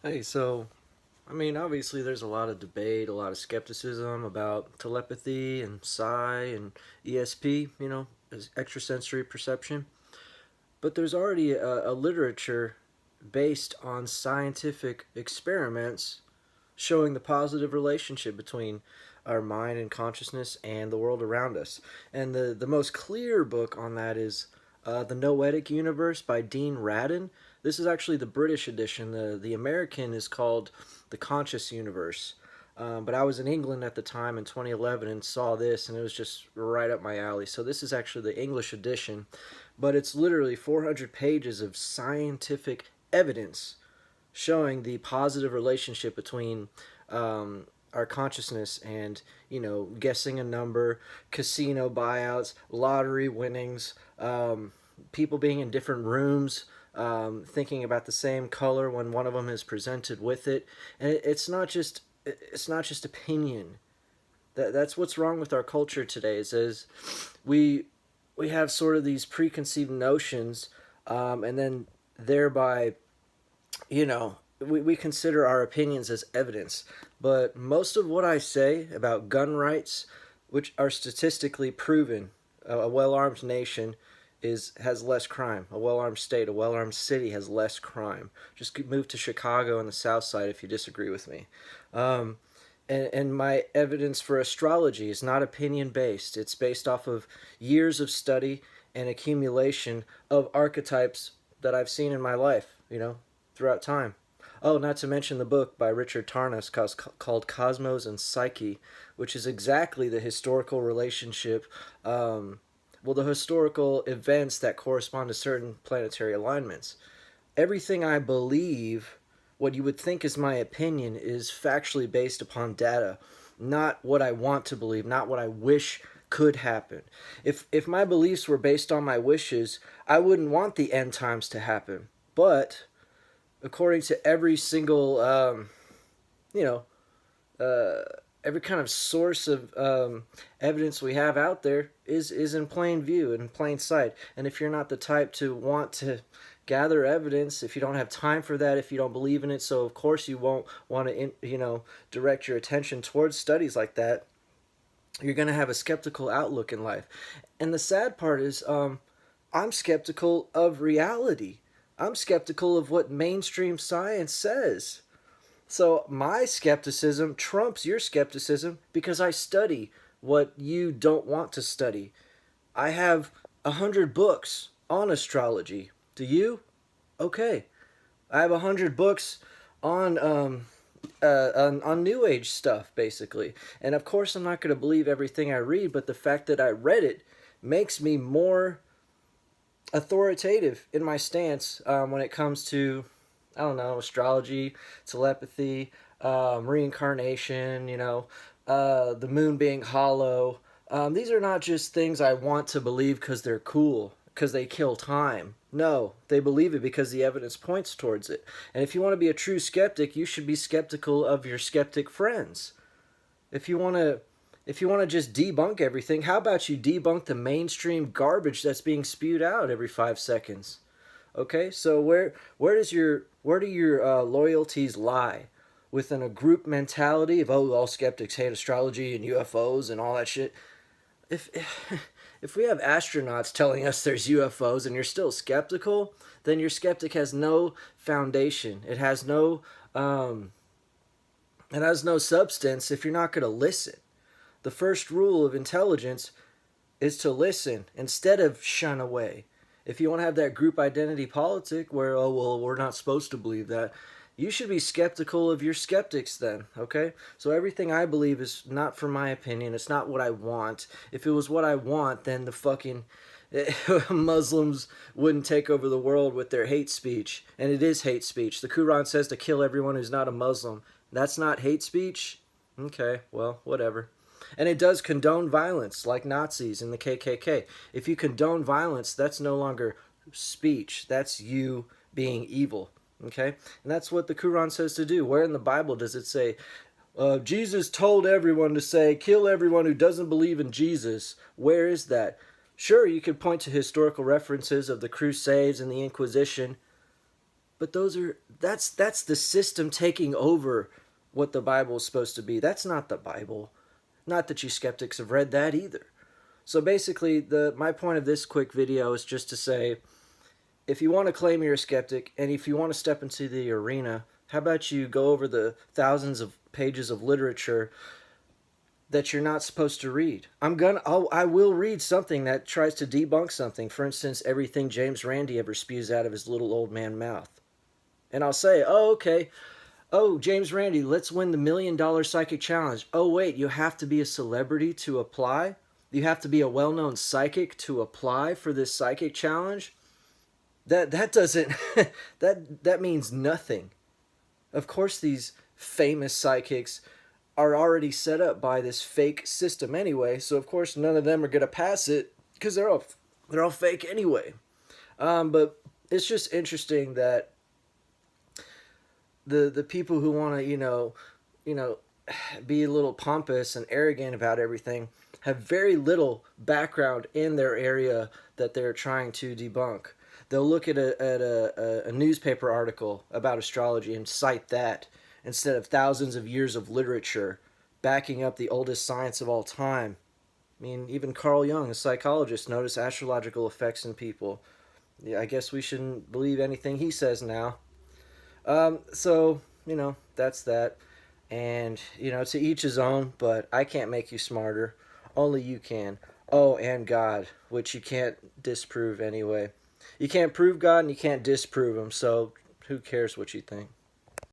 Hey, so, I mean, obviously there's a lot of debate, a lot of skepticism about telepathy and psi and ESP, as extrasensory perception. But there's already a literature based on scientific experiments showing the positive relationship between our mind and consciousness and the world around us. And the most clear book on that is The Noetic Universe by Dean Radin. This is actually the British edition. The American is called The Conscious Universe. But I was in England at the time in 2011 and saw this, and it was just right up my alley. So this is actually the English edition, but it's literally 400 pages of scientific evidence showing the positive relationship between our consciousness and guessing a number, casino buyouts, lottery winnings, people being in different rooms, thinking about the same color when one of them is presented with it, and it's not just opinion. That's what's wrong with our culture today. Is we we have sort of these preconceived notions, and then thereby we consider our opinions as evidence. But most of what I say about gun rights, which are statistically proven, a well-armed nation has less crime. A well-armed state, a well-armed city has less crime. Just move to Chicago and the South Side if you disagree with me. Um, and my evidence for astrology is not opinion based. It's based off of years of study and accumulation of archetypes that I've seen in my life, throughout time. Oh, not to mention the book by Richard Tarnas called Cosmos and Psyche, which is exactly the historical relationship, the historical events that correspond to certain planetary alignments. Everything I believe, what you would think is my opinion, is factually based upon data, not what I want to believe, not what I wish could happen. If my beliefs were based on my wishes, I wouldn't want the end times to happen. But according to every single, you know, uh, every kind of source of evidence we have out there is in plain view, in plain sight. And if you're not the type to want to gather evidence, if you don't have time for that, if you don't believe in it, so of course you won't want to, direct your attention towards studies like that. You're going to have a skeptical outlook in life. And the sad part is, I'm skeptical of reality. I'm skeptical of what mainstream science says. So my skepticism trumps your skepticism because I study what you don't want to study. I have 100 books on astrology. Do you? Okay. I have 100 books on on New Age stuff, basically. And of course, I'm not going to believe everything I read, but the fact that I read it makes me more authoritative in my stance when it comes to, I don't know, astrology, telepathy, reincarnation, the moon being hollow. These are not just things I want to believe because they're cool, because they kill time. No, they believe it because the evidence points towards it. And if you want to be a true skeptic, you should be skeptical of your skeptic friends. If you want to if you want to just debunk everything, how about you debunk the mainstream garbage that's being spewed out every 5 seconds? Okay? So where do your loyalties lie? Within a group mentality of, oh, all skeptics hate astrology and UFOs and all that shit. If if we have astronauts telling us there's UFOs and you're still skeptical, then your skeptic has no foundation. It has no substance if you're not going to listen. The first rule of intelligence is to listen instead of shun away. If you want to have that group identity politic where, oh, well, we're not supposed to believe that, you should be skeptical of your skeptics then, okay? So everything I believe is not for my opinion. It's not what I want. If it was what I want, then the fucking Muslims wouldn't take over the world with their hate speech. And it is hate speech. The Quran says to kill everyone who's not a Muslim. That's not hate speech? Okay, well, whatever. And it does condone violence, like Nazis and the KKK. If you condone violence, that's no longer speech. That's you being evil. Okay? And that's what the Quran says to do. Where in the Bible does it say, Jesus told everyone to say, kill everyone who doesn't believe in Jesus? Where is that? Sure, you could point to historical references of the Crusades and the Inquisition, But that's the system taking over what the Bible is supposed to be. That's not the Bible. Not that you skeptics have read that either. So basically, my point of this quick video is just to say, if you want to claim you're a skeptic, and if you want to step into the arena, how about you go over the thousands of pages of literature that you're not supposed to read? I will read something that tries to debunk something. For instance, everything James Randi ever spews out of his little old man mouth. And I'll say, oh, okay. Oh, James Randi, let's win the $1 million psychic challenge. Oh, wait, you have to be a celebrity to apply? You have to be a well-known psychic to apply for this psychic challenge? That doesn't that means nothing. Of course these famous psychics are already set up by this fake system anyway, so of course none of them are going to pass it because they're all fake anyway. But it's just interesting that the people who want to be a little pompous and arrogant about everything have very little background in their area that they're trying to debunk. They'll look at a newspaper article about astrology and cite that instead of thousands of years of literature backing up the oldest science of all time. I mean, even Carl Jung, a psychologist, noticed astrological effects in people. Yeah, I guess we shouldn't believe anything he says now. So, that's that. And, to each his own, but I can't make you smarter. Only you can. Oh, and God, which you can't disprove anyway. You can't prove God and you can't disprove him, so who cares what you think?